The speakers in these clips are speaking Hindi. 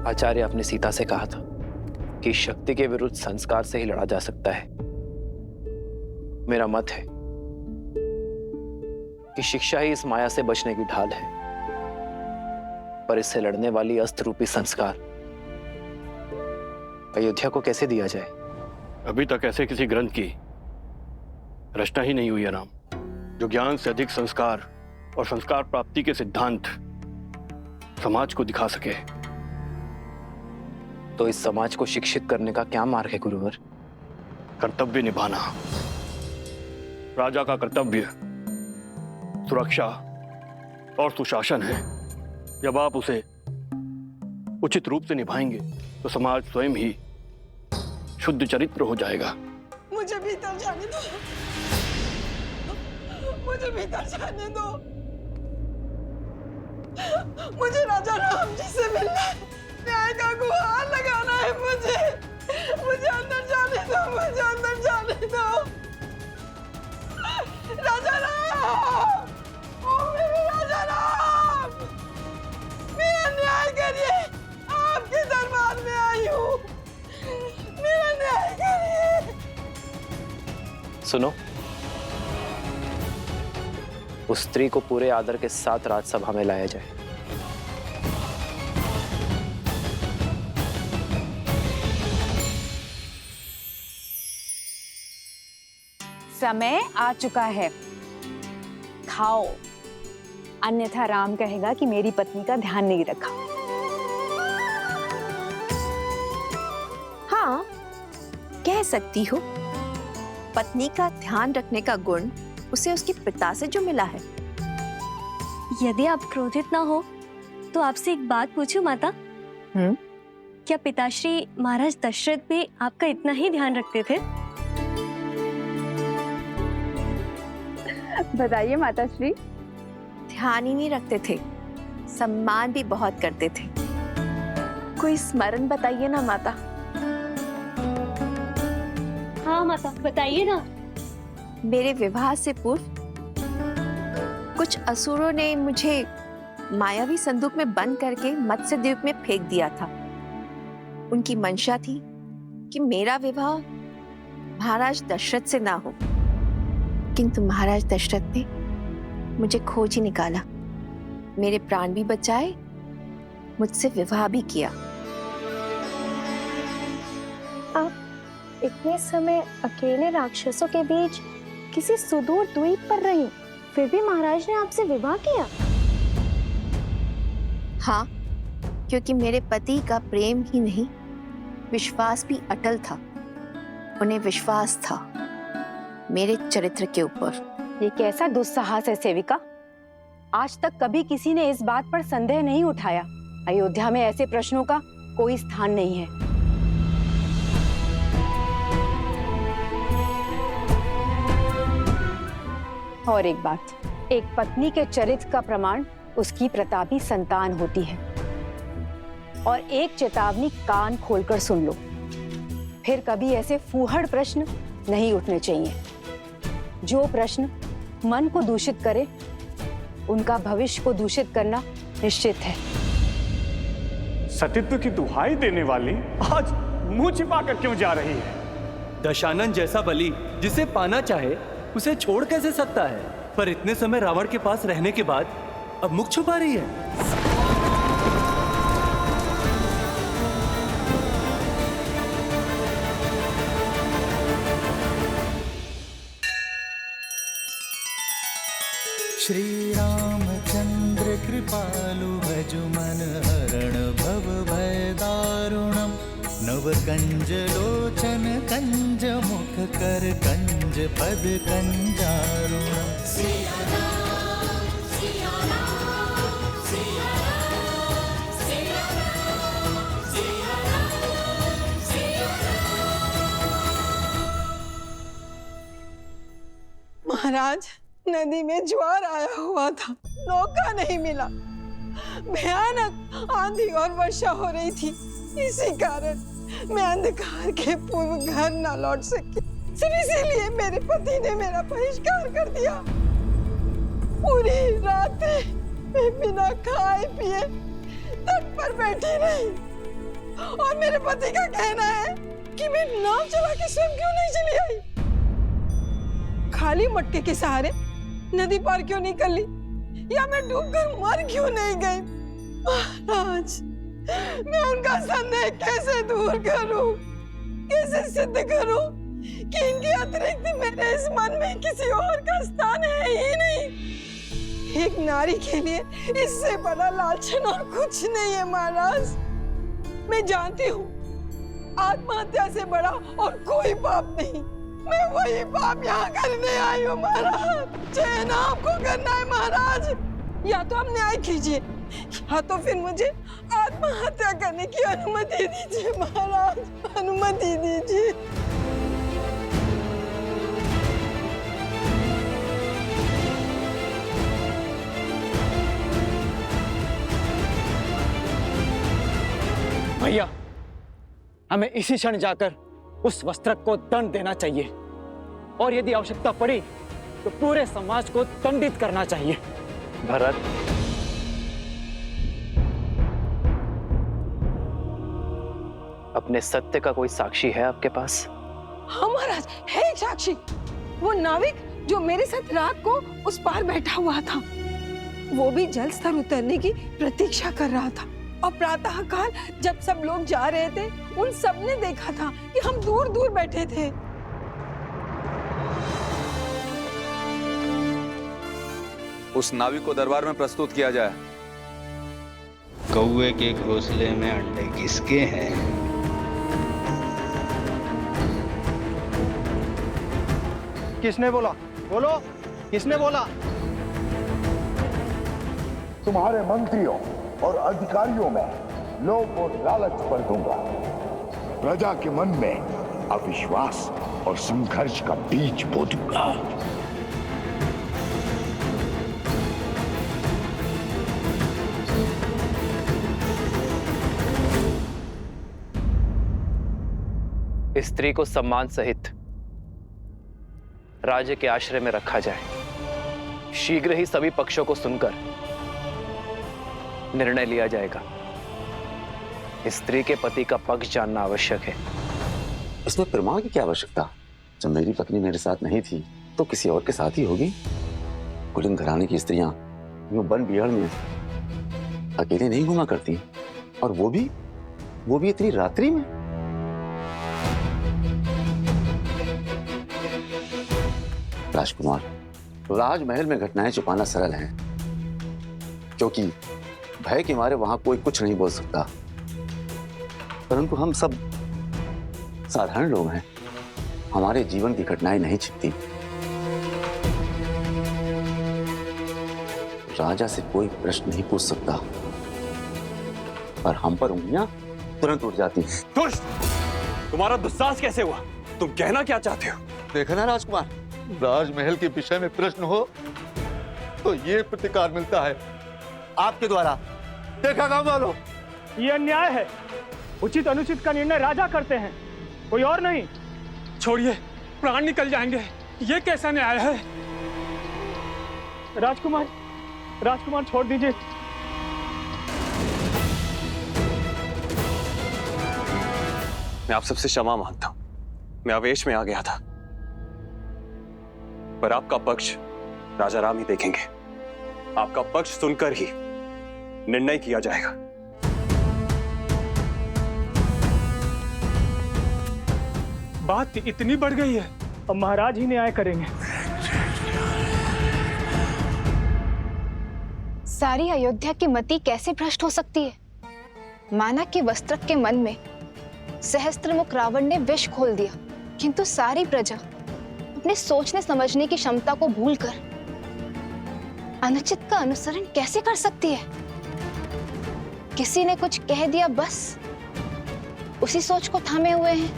आचार्य अपने सीता से कहा था कि शक्ति के विरुद्ध संस्कार से ही लड़ा जा सकता है। मेरा मत है कि शिक्षा ही इस माया से बचने की ढाल है, पर इससे लड़ने वाली अस्त्र रूपी संस्कार अयोध्या को कैसे दिया जाए? अभी तक ऐसे किसी ग्रंथ की रचना ही नहीं हुई है राम, जो ज्ञान से अधिक संस्कार और संस्कार प्राप्ति के सिद्धांत समाज को दिखा सके। तो इस समाज को शिक्षित करने का क्या मार्ग है गुरुवर? कर्तव्य निभाना। राजा का कर्तव्य सुरक्षा और सुशासन है। जब आप उसे उचित रूप से निभाएंगे तो समाज स्वयं ही शुद्ध चरित्र हो जाएगा। मुझे भीतर जाने दो, मुझे भीतर जाने दो। मुझे राजा राम जी से मिलना है, न्याय का गुहार लगाना है। मुझे अंदर जाने दो, मुझे अंदर जाने दो। राजा राम, ओ मेरे राजा राम, मेरा न्याय करिए, आपके दरबार में आई हूँ, मेरा न्याय करिए। सुनो, उस स्त्री को पूरे आदर के साथ राजसभा में लाया जाए। समय आ चुका है, खाओ, अन्यथा राम कहेगा कि मेरी पत्नी का ध्यान नहीं रखा। हाँ, कह सकती हो। पत्नी का ध्यान रखने का गुण उसे उसके पिता से जो मिला है। यदि आप क्रोधित ना हो तो आपसे एक बात पूछूं माता? क्या पिताश्री महाराज दशरथ भी आपका इतना ही ध्यान रखते थे? बताइए माताश्री। ध्यान ही नहीं रखते थे, सम्मान भी बहुत करते थे। कोई स्मरण बताइए ना माता। हाँ माता, बताइए ना। मेरे विवाह से पूर्व कुछ असुरों ने मुझे मायावी संदूक में बंद करके मत्स्य द्वीप में फेंक दिया था। उनकी मंशा थी कि मेरा विवाह महाराज दशरथ से ना हो, किंतु महाराज दशरथ ने मुझे खोज ही निकाला, मेरे प्राण भी बचाए, मुझसे विवाह भी किया। आप इतने समय अकेले राक्षसों के बीच किसी सुदूर द्वीप पर रही, फिर भी महाराज ने आपसे विवाह किया? हाँ, क्योंकि मेरे पति का प्रेम ही नहीं, विश्वास भी अटल था। उन्हें विश्वास था मेरे चरित्र के ऊपर। ये कैसा दुस्साहस है सेविका? आज तक कभी किसी ने इस बात पर संदेह नहीं उठाया। अयोध्या में ऐसे प्रश्नों का कोई स्थान नहीं है। और एक बात, एक पत्नी के चरित्र का प्रमाण उसकी प्रतापी संतान होती है। और एक चेतावनी कान खोलकर सुन लो, फिर कभी ऐसे फूहड़ प्रश्न नहीं उठने चाहिए। जो प्रश्न मन को दूषित करे, उनका भविष्य को दूषित करना निश्चित है। सतीत्व की दुहाई देने वाली आज मुंह छिपा कर क्यों जा रही है? दशानन जैसा बलि जिसे पाना चाहे उसे छोड़ कैसे सकता है? पर इतने समय रावण के पास रहने के बाद अब मुख छुपा रही है। श्री रामचंद्र कृपालु भजु मन हरण भव भय दारुणम नव कंज लोचन कंज मुख कर कंज पद कंजारुणम। महाराज, नदी में ज्वार आया हुआ था, नौका नहीं मिला, भयानक आंधी और वर्षा हो रही थी। इसी कारण मैं अंधकार के पूर्व घर न लौट सकी। सिर्फ इसीलिए मेरे पति ने मेरा बहिष्कार कर दिया। पूरी रात मैं बिना खाए पिए तट पर बैठी रही। और मेरे पति का कहना है कि मैं नाव चला के स्वयं क्यों नहीं चली आई, खाली मटके के सहारे नदी पार क्यों नहीं कर ली, या मैं डूबकर मर क्यों नहीं गई। महाराज, मैं उनका संदेह कैसे दूर करूं, कैसे सिद्ध करूं कि इनके अतिरिक्त मेरे इस मन में किसी और का स्थान है ही नहीं। एक नारी के लिए इससे बड़ा लालचन और कुछ नहीं है महाराज। मैं जानती हूँ आत्महत्या से बड़ा और कोई पाप नहीं। मैं वही पाप यहाँ करने आई हूँ महाराज। चयन आपको करना है महाराज, या तो आप न्याय कीजिए या तो फिर मुझे आत्महत्या करने की अनुमति दीजिए महाराज, अनुमति दीजिए। भैया, हमें इसी क्षण जाकर उस वस्त्रक को दंड देना चाहिए, और यदि आवश्यकता पड़ी तो पूरे समाज को दंडित करना चाहिए। भरत, अपने सत्य का कोई साक्षी है आपके पास? हाँ महाराज, है एक साक्षी। वो नाविक जो मेरे साथ रात को उस पार बैठा हुआ था, वो भी जल स्तर उतरने की प्रतीक्षा कर रहा था, और प्रातः काल जब सब लोग जा रहे थे, उन सब ने देखा था कि हम दूर दूर बैठे थे। उस नाविक को दरबार में प्रस्तुत किया जाए। कौवे के घोंसले में अंडे किसके हैं? किसने बोला? बोलो, किसने बोला? तुम्हारे मंत्रियों और अधिकारियों में लोभ और लालच भर दूंगा। प्रजा के मन में अविश्वास और संघर्ष का बीज बो दूंगा। स्त्री को सम्मान सहित राज्य के आश्रय में रखा जाए। शीघ्र ही सभी पक्षों को सुनकर निर्णय लिया जाएगा। स्त्री के पति का पक्ष जानना आवश्यक है। इसमें प्रमाण की क्या आवश्यकता? जब मेरी पत्नी मेरे साथ नहीं थी तो किसी और के साथ ही होगी। कुलीन घराने की स्त्रियां यूं वन बिहार में अकेले नहीं घुमा करती, और वो भी इतनी रात्रि में। राजकुमार, राजमहल में घटनाएं छुपाना सरल है, क्योंकि भय के मारे वहां कोई कुछ नहीं बोल सकता। परंतु हम सब साधारण लोग हैं, हमारे जीवन की घटनाएं नहीं छिपती। राजा से कोई प्रश्न नहीं पूछ सकता, पर हम पर उंगलियां तुरंत उठ जाती हैं। दुष्ट! तुम्हारा दुस्साहस कैसे हुआ? तुम कहना क्या चाहते हो? देखा ना राजकुमार, राजमहल के विषय में प्रश्न हो तो ये प्रतिकार मिलता है आपके द्वारा। देखा ना वालों, ये अन्याय है। उचित अनुचित का निर्णय राजा करते हैं, कोई और नहीं। छोड़िए, प्राण निकल जाएंगे। ये कैसा न्याय है? राजकुमार छोड़ दीजिए। मैं आप सबसे क्षमा मांगता हूं, मैं आवेश में आ गया था, पर आपका पक्ष राजा राम ही देखेंगे। आपका पक्ष सुनकर ही निर्णय किया जाएगा। बात इतनी बढ़ गई है, अब महाराज ही न्याय करेंगे। सारी अयोध्या की मति कैसे भ्रष्ट हो सकती है? माना कि वस्त्रक के मन में सहस्त्रमुख रावण ने विष घोल दिया, किंतु सारी प्रजा अपने सोचने समझने की क्षमता को भूलकर अनुचित का अनुसरण कैसे कर सकती है? किसी ने कुछ कह दिया, बस उसी सोच को थामे हुए हैं।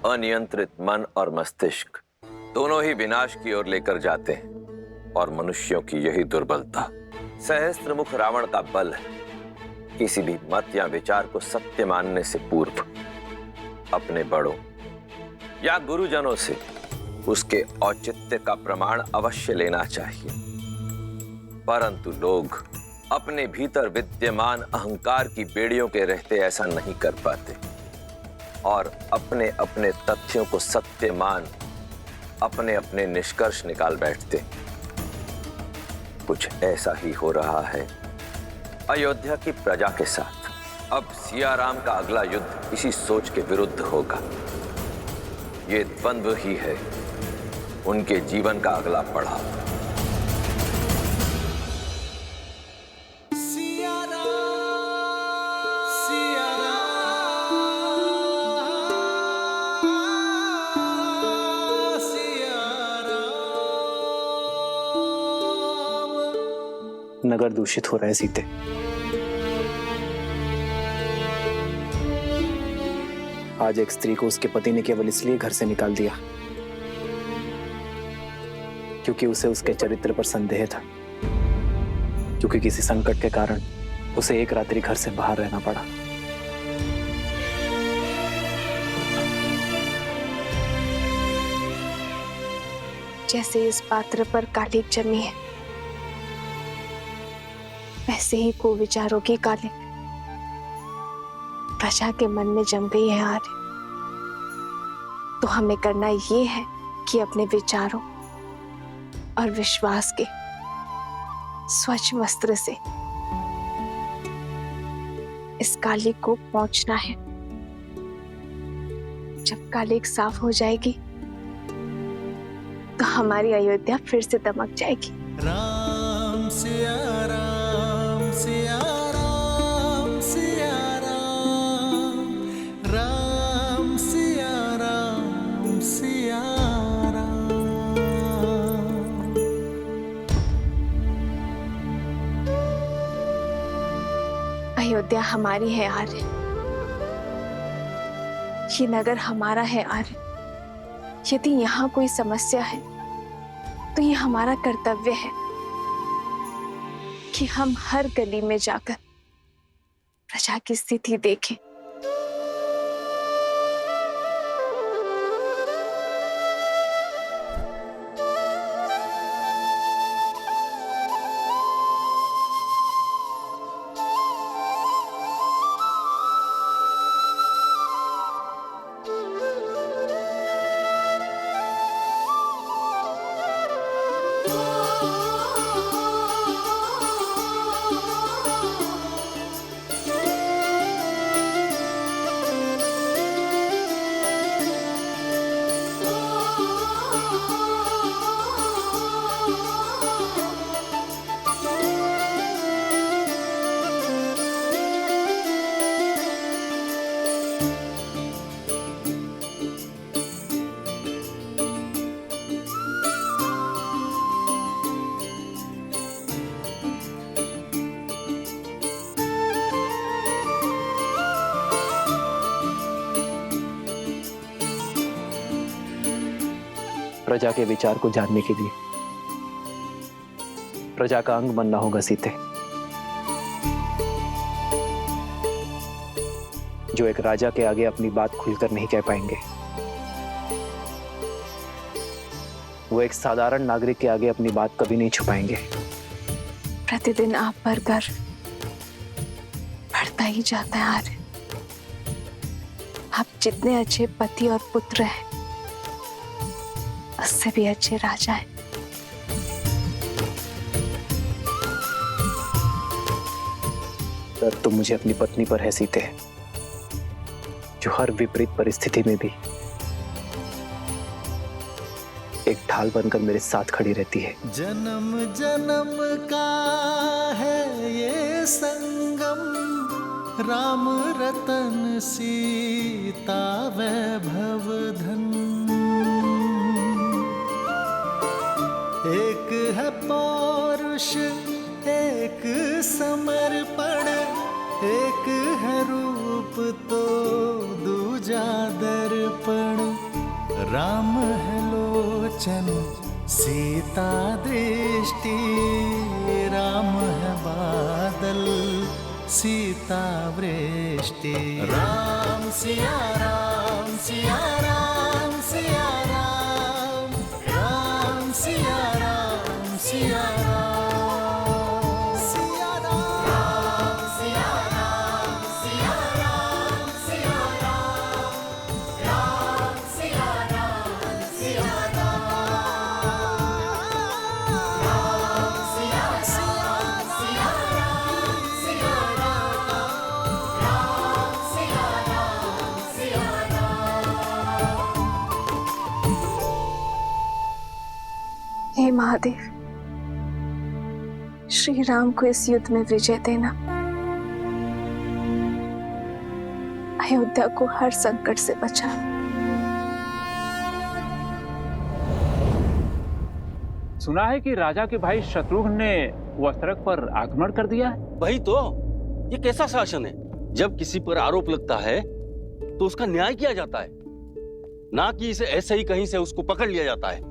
अनियंत्रित मन और मस्तिष्क दोनों ही विनाश की ओर लेकर जाते हैं, और मनुष्यों की यही दुर्बलता सहस्त्रमुख रावण का बल है। किसी भी मत या विचार को सत्य मानने से पूर्व अपने बड़ों या गुरुजनों से उसके औचित्य का प्रमाण अवश्य लेना चाहिए, परंतु लोग अपने भीतर विद्यमान अहंकार की बेड़ियों के रहते ऐसा नहीं कर पाते और अपने अपने तथ्यों को सत्य मान अपने अपने निष्कर्ष निकाल बैठते। कुछ ऐसा ही हो रहा है अयोध्या की प्रजा के साथ। अब सियाराम का अगला युद्ध इसी सोच के विरुद्ध होगा। ये द्वंद्व ही है उनके जीवन का अगला पड़ाव। नगर दूषित हो रहा है सीते। आज एक स्त्री को उसके पति ने केवल इसलिए घर से निकाल दिया क्योंकि उसे उसके चरित्र पर संदेह था, क्योंकि किसी संकट के कारण उसे एक रात्रि घर से बाहर रहना पड़ा। जैसे इस पात्र पर कालिक जमी है, वैसे ही कुविचारों की कालिक प्रजा के मन में जम गई है आर्य। तो हमें करना ये है कि अपने विचारों और विश्वास के स्वच्छ वस्त्र से इस कालिक को पोंछना है। जब कालिक साफ हो जाएगी तो हमारी अयोध्या फिर से दमक जाएगी। राम सिया राम सिया राम सिया राम, राम सिया राम सिया राम। अयोध्या हमारी है आर्य, ये नगर हमारा है आर्य। यदि यहाँ कोई समस्या है तो ये हमारा कर्तव्य है कि हम हर गली में जाकर प्रजा की स्थिति देखें। प्रजा के विचार को जानने के लिए प्रजा का अंग बनना होगा सीते। जो एक राजा के आगे अपनी बात खुलकर नहीं कह पाएंगे, वो एक साधारण नागरिक के आगे अपनी बात कभी नहीं छुपाएंगे। प्रतिदिन आप पर गर्व बढ़ता ही जाता है आर्य। आप जितने अच्छे पति और पुत्र हैं, उससे भी अच्छे राजा हैं। डर तो मुझे अपनी पत्नी पर है सीते, जो हर विपरीत परिस्थिति में भी एक ढाल बनकर मेरे साथ खड़ी रहती है। जन्म जन्म का है ये संगम, राम रतन सीता वैभव धन। एक है पौरुष एक समर्पण, एक है रूप तो दूजा दर्पण। राम है लोचन सीता दृष्टि, राम है बादल सीता वृष्टि। राम सिया राम सिया राम सिया राम, राम सिया राम सिया राम सिया राम। महादेव, श्री राम को इस युद्ध में विजय देना, अयोध्या को हर संकट से बचाना। सुना है कि राजा के भाई शत्रुघ्न ने वस्त्रक पर आक्रमण कर दिया है। वही तो, ये कैसा शासन है? जब किसी पर आरोप लगता है तो उसका न्याय किया जाता है, ना कि इसे ऐसे ही कहीं से उसको पकड़ लिया जाता है।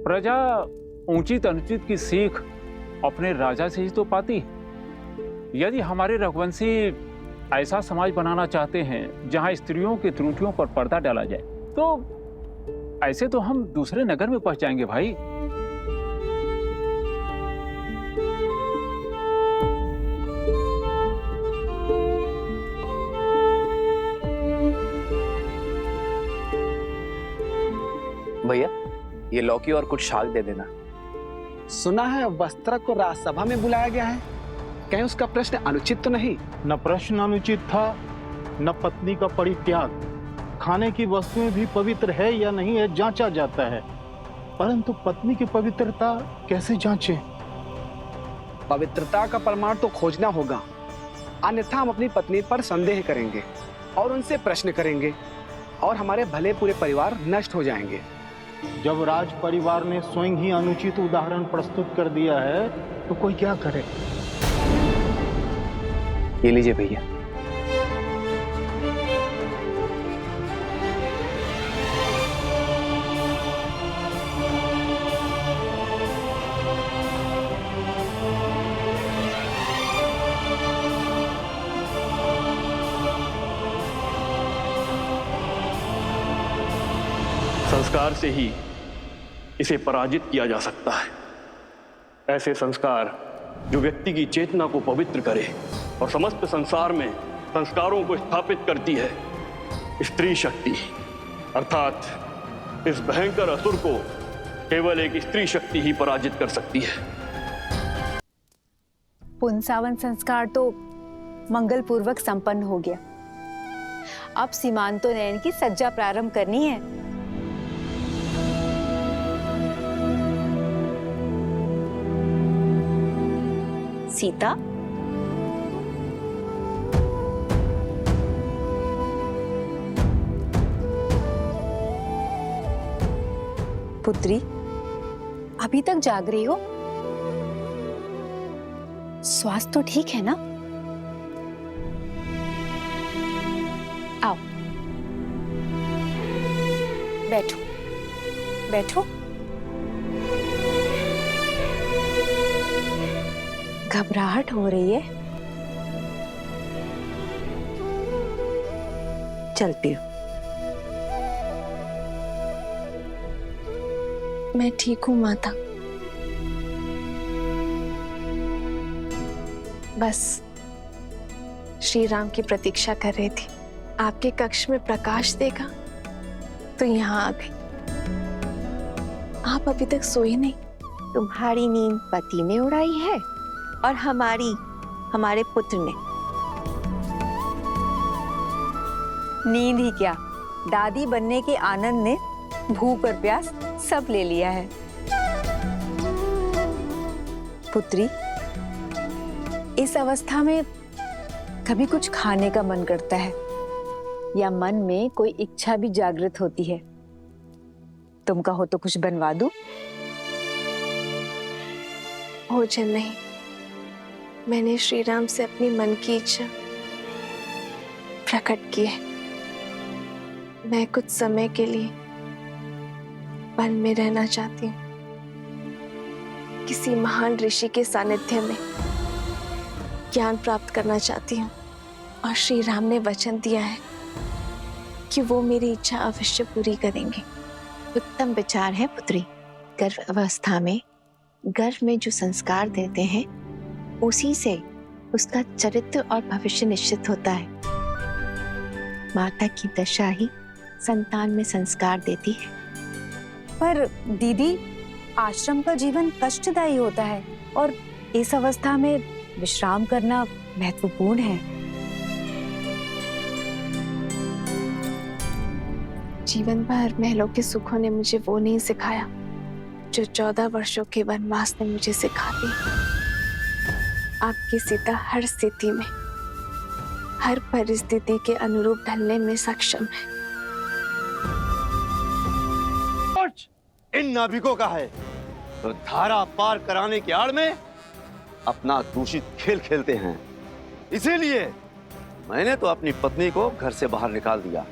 प्रजा उचित अनुचित की सीख अपने राजा से ही तो पाती है। यदि हमारे रघुवंशी ऐसा समाज बनाना चाहते हैं जहां स्त्रियों की त्रुटियों पर पर्दा डाला जाए, तो ऐसे तो हम दूसरे नगर में पहुंच जाएंगे भाई। भैया, ये लौकी और कुछ शाक दे देना। सुना है वस्त्र को राजसभा में बुलाया गया है, कहीं उसका प्रश्न अनुचित तो नहीं? न प्रश्न अनुचित था, न पत्नी का परित्याग। खाने की वस्तुएं भी पवित्र है या नहीं है जांचा जाता है, परंतु पत्नी की पवित्रता कैसे जांचें? पवित्रता का प्रमाण तो खोजना होगा, अन्यथा हम अपनी पत्नी पर संदेह करेंगे और उनसे प्रश्न करेंगे और हमारे भले पूरे परिवार नष्ट हो जाएंगे। जब राज परिवार ने स्वयं ही अनुचित उदाहरण प्रस्तुत कर दिया है तो कोई क्या करे? ये लीजिए भैया। संस्कार से ही इसे पराजित किया जा सकता है। ऐसे संस्कार जो व्यक्ति की चेतना को पवित्र करे और समस्त संसार में संस्कारों को स्थापित करती है। स्त्री शक्ति अर्थात इस भयंकर असुर को केवल एक स्त्री शक्ति ही पराजित कर सकती है। पुंसावन संस्कार तो मंगल पूर्वक संपन्न हो गया। अब सीमांतोन्नयन की सज्जा प्रारंभ करनी है। सीता, पुत्री, अभी तक जाग रही हो? स्वास्थ्य तो ठीक है ना? आओ, बैठो बैठो। घबराहट हो रही है? चलती हूँ। मैं ठीक हूँ माता, बस श्री राम की प्रतीक्षा कर रही थी। आपके कक्ष में प्रकाश देखा तो यहाँ आ गई। आप अभी तक सोए नहीं? तुम्हारी नींद पति ने उड़ाई है और हमारे पुत्र ने। नींद ही क्या, दादी बनने के आनंद ने भूख और प्यास सब ले लिया है। पुत्री, इस अवस्था में कभी कुछ खाने का मन करता है या मन में कोई इच्छा भी जागृत होती है? तुम कहो तो कुछ बनवा दूं? भोजन नहीं, मैंने श्री राम से अपनी मन की इच्छा प्रकट की है। मैं कुछ समय के लिए वन में रहना चाहती हूँ, किसी महान ऋषि के सानिध्य में ज्ञान प्राप्त करना चाहती हूँ और श्री राम ने वचन दिया है कि वो मेरी इच्छा अवश्य पूरी करेंगे। उत्तम विचार है पुत्री। गर्भ अवस्था में गर्भ में जो संस्कार देते हैं उसी से उसका चरित्र और भविष्य निश्चित होता है। माता की दशा ही संतान में संस्कार देती है। पर दीदी, आश्रम का जीवन कष्टदायी होता है और इस अवस्था में विश्राम करना महत्वपूर्ण है। जीवन भर महलों के सुखों ने मुझे वो नहीं सिखाया जो 14 वर्षों के वनवास ने मुझे सिखा दी। आपकी सीता हर स्थिति में, हर परिस्थिति के अनुरूप ढलने में सक्षम है। इन नाविकों का है तो धारा पार कराने की आड़ में अपना दूषित खेल खेलते हैं। इसीलिए मैंने तो अपनी पत्नी को घर से बाहर निकाल दिया।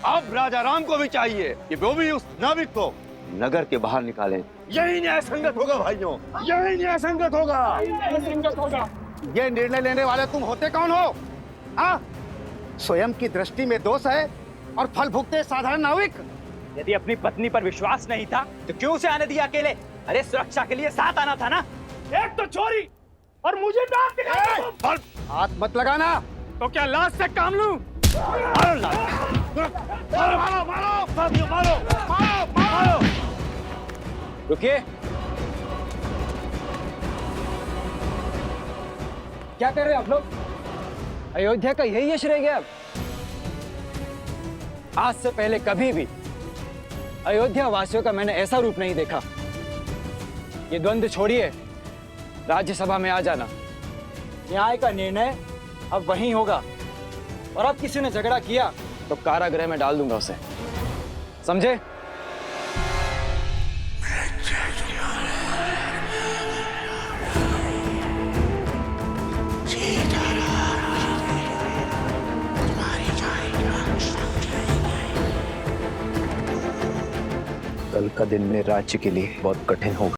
अब राजा राम को भी चाहिए कि वो भी उस नाविक को नगर के बाहर निकालें। यही न्याय संगत होगा भाइयों, यही न्याय संगत होगा। ये निर्णय लेने वाले तुम होते कौन हो? हाँ, स्वयं की दृष्टि में दोष है और फल भुगते साधारण नाविक। यदि अपनी पत्नी पर विश्वास नहीं था तो क्यों उसे आने दिया अकेले? अरे सुरक्षा के लिए साथ आना था ना। एक तो चोरी और मुझे डांट दिखाई। हाथ मत लगाना। तो क्या लाश से काम लूं? मारो मारो मारो मारो मारो। रुकिए, क्या कर रहे हैं आप लोग? अयोध्या का यही यश रह गया अब? आज से पहले कभी भी अयोध्या वासियों का मैंने ऐसा रूप नहीं देखा। ये द्वंद्व छोड़िए, राज्यसभा में आ जाना। न्याय का निर्णय अब वहीं होगा और अब किसी ने झगड़ा किया तो कारागृह में डाल दूंगा उसे, समझे? कल का दिन मेरे राज्य के लिए बहुत कठिन होगा।